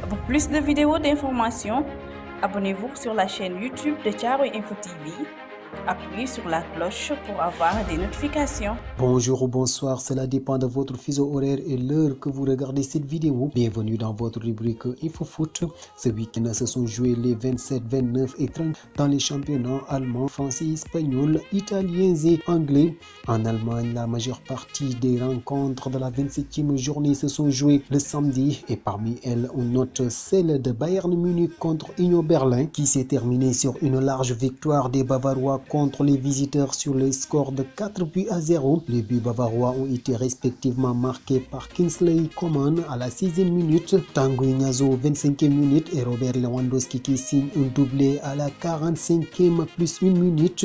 Pour plus de vidéos d'informations, abonnez-vous sur la chaîne YouTube de Thiaroye Info TV. Appuyez sur la cloche pour avoir des notifications. Bonjour ou bonsoir, cela dépend de votre fuseau horaire et l'heure que vous regardez cette vidéo. Bienvenue dans votre rubrique InfoFoot. Ce week-end se sont joués les 27, 29 et 30 dans les championnats allemands, français, espagnols, italiens et anglais. En Allemagne, la majeure partie des rencontres de la 27e journée se sont jouées le samedi et parmi elles, on note celle de Bayern Munich contre Union Berlin qui s'est terminée sur une large victoire des Bavarois contre les visiteurs sur le score de 4-0. Les buts bavarois ont été respectivement marqués par Kingsley Coman à la 6e minute, Tanguy Niasse 25e minute et Robert Lewandowski qui signe un doublé à la 45e plus 1 minute.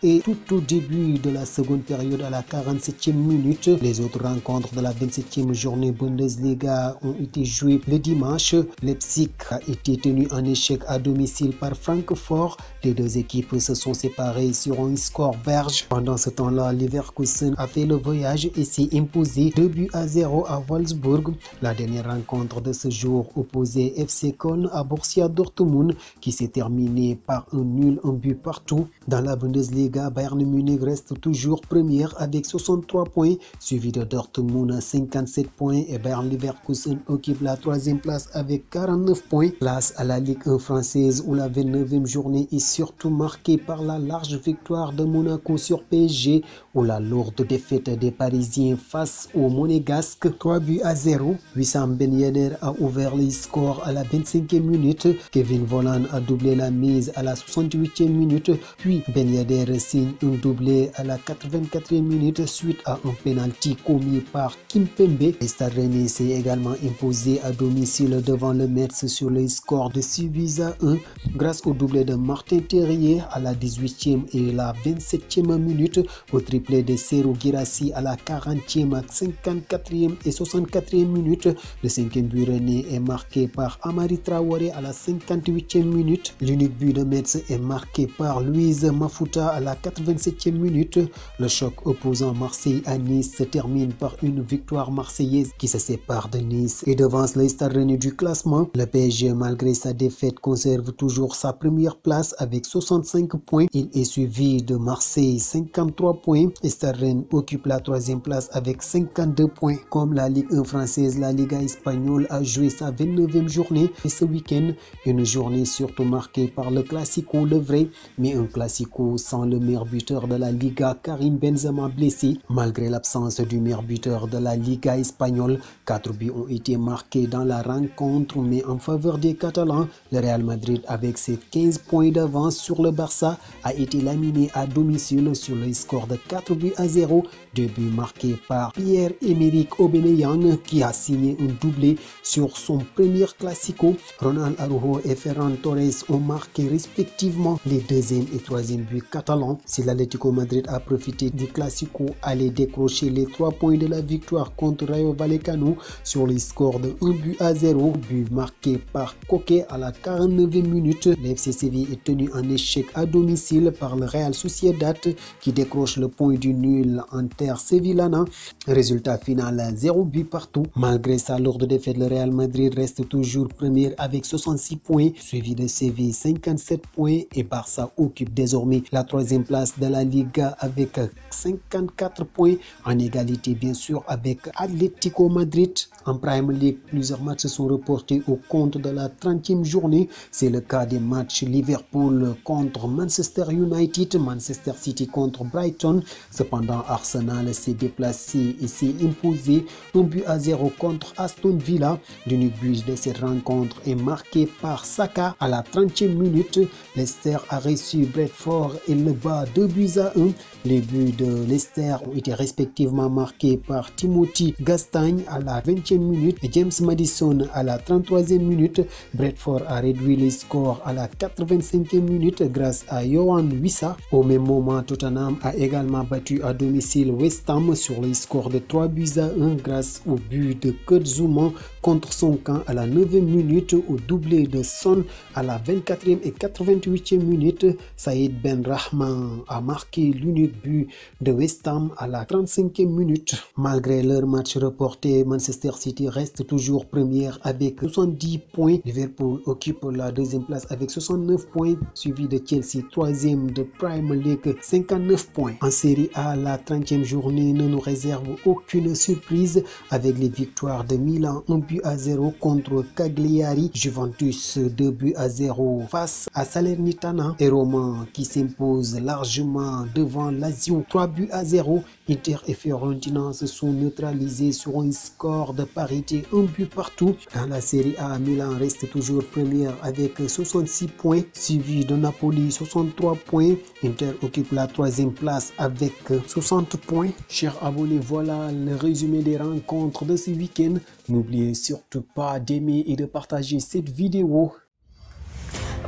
Et tout au début de la seconde période à la 47e minute, les autres rencontres de la 27e journée Bundesliga ont été jouées le dimanche. Leipzig a été tenu en échec à domicile par Francfort. Les deux équipes se sont séparées sur un score berge. Pendant ce temps-là, Leverkusen a fait le voyage et s'est imposé 2-0 à Wolfsburg. La dernière rencontre de ce jour opposait FC Köln à Borussia Dortmund qui s'est terminée par un nul, un but partout. Dans la Bundesliga, Bayern Munich reste toujours première avec 63 points, suivi de Dortmund à 57 points et Bayern Leverkusen occupe la 3e place avec 49 points. Place à la Ligue 1 française où la 29e journée est surtout marquée par la large victoire de Monaco sur PSG ou la lourde défaite des Parisiens face aux Monégasques 3-0. Wissam Ben Yedder a ouvert les scores à la 25e minute. Kevin Volland a doublé la mise à la 68e minute, puis Ben Yedder signe un doublé à la 84e minute suite à un penalty commis par Kimpembe. Le Stade Rennais s'est également imposé à domicile devant le Metz sur le score de 6-1 grâce au doublé de Martin Terrier à la 18e et la 27e minute, au triplé de Serhou Guirassy à la 40e, 54e et 64e minute. Le 5e but rennais est marqué par Amari Traoré à la 58e minute. L'unique but de Metz est marqué par Louise Mafuta à la 87e minute. Le choc opposant Marseille à Nice se termine par une victoire marseillaise qui se sépare de Nice et devance le Stade Rennais du classement. Le PSG, malgré sa défaite, conserve toujours sa première place avec 65 points. Il est suivi de Marseille, 53 points. Stade Rennais occupe la 3e place avec 52 points. Comme la Ligue 1 française, la Liga espagnole a joué sa 29e journée et ce week-end, une journée surtout marquée par le Classico, le vrai, mais un Classico sans le meilleur buteur de la Liga, Karim Benzema, blessé. Malgré l'absence du meilleur buteur de la Liga espagnole, 4 buts ont été marqués dans la rencontre, mais en faveur des Catalans. Le Real Madrid, avec ses 15 points d'avance sur le Barça, a été laminé à domicile sur le score de 4-0. 2 buts marqués par Pierre-Emerick Aubameyang qui a signé un doublé sur son premier Classico. Ronald Araujo et Ferran Torres ont marqué respectivement les 2e et 3e buts catalans. Si l'Atlético Madrid a profité du Classico, allait décrocher les 3 points de la victoire contre Rayo Vallecano sur le score de 1-0, but marqué par Koke à la 49e minute. Le FC Séville est tenu en échec à domicile par le Real Sociedad qui décroche le point du nul en terre sévillana. Résultat final 0 but partout. Malgré sa lourde défaite, le Real Madrid reste toujours premier avec 66 points, suivi de Séville 57 points et Barça occupe désormais la 3e place de la Liga avec 54 points, en égalité bien sûr avec Atlético Madrid. En Premier League, plusieurs matchs sont reportés au compte de la 30e journée. C'est le cas des matchs Liverpool contre Manchester United, Manchester City contre Brighton. Cependant, Arsenal s'est déplacé et s'est imposé 1-0 contre Aston Villa. L'unique but de cette rencontre est marqué par Saka à la 30e minute. Leicester a reçu Brentford et le bat 2-1. Les buts de Leicester ont été respectivement marqués par Timothy Castagne à la 20e minute et James Maddison à la 33e minute. Brentford a réduit les scores à la 85e minute grâce à Yohan Wissa. Au même moment, Tottenham a également battu à domicile West Ham sur le score de 3-1 grâce au but de Kurt Zouma contre son camp à la 9e minute, au doublé de Son à la 24e et 88e minute. Saïd Benrahma a marqué l'unique but de West Ham à la 35e minute. Malgré leur match reporté, Manchester City City reste toujours première avec 70 points. Liverpool occupe la deuxième place avec 69 points, suivi de Chelsea, troisième de Premier League, 59 points. En Série A, la 30e journée ne nous réserve aucune surprise avec les victoires de Milan 1-0 contre Cagliari, Juventus 2-0 face à Salernitana et Roma qui s'impose largement devant Lazio 3-0. Inter et Fiorentina se sont neutralisés sur un score de parité, un but partout. Dans la Série A, Milan reste toujours première avec 66 points, suivi de Napoli 63 points. Inter occupe la troisième place avec 60 points. Chers abonnés, voilà le résumé des rencontres de ce week-end. N'oubliez surtout pas d'aimer et de partager cette vidéo.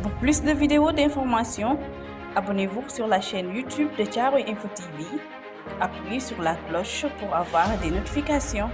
Pour plus de vidéos d'informations, abonnez-vous sur la chaîne YouTube de Thiaroye Info TV. Appuyez sur la cloche pour avoir des notifications.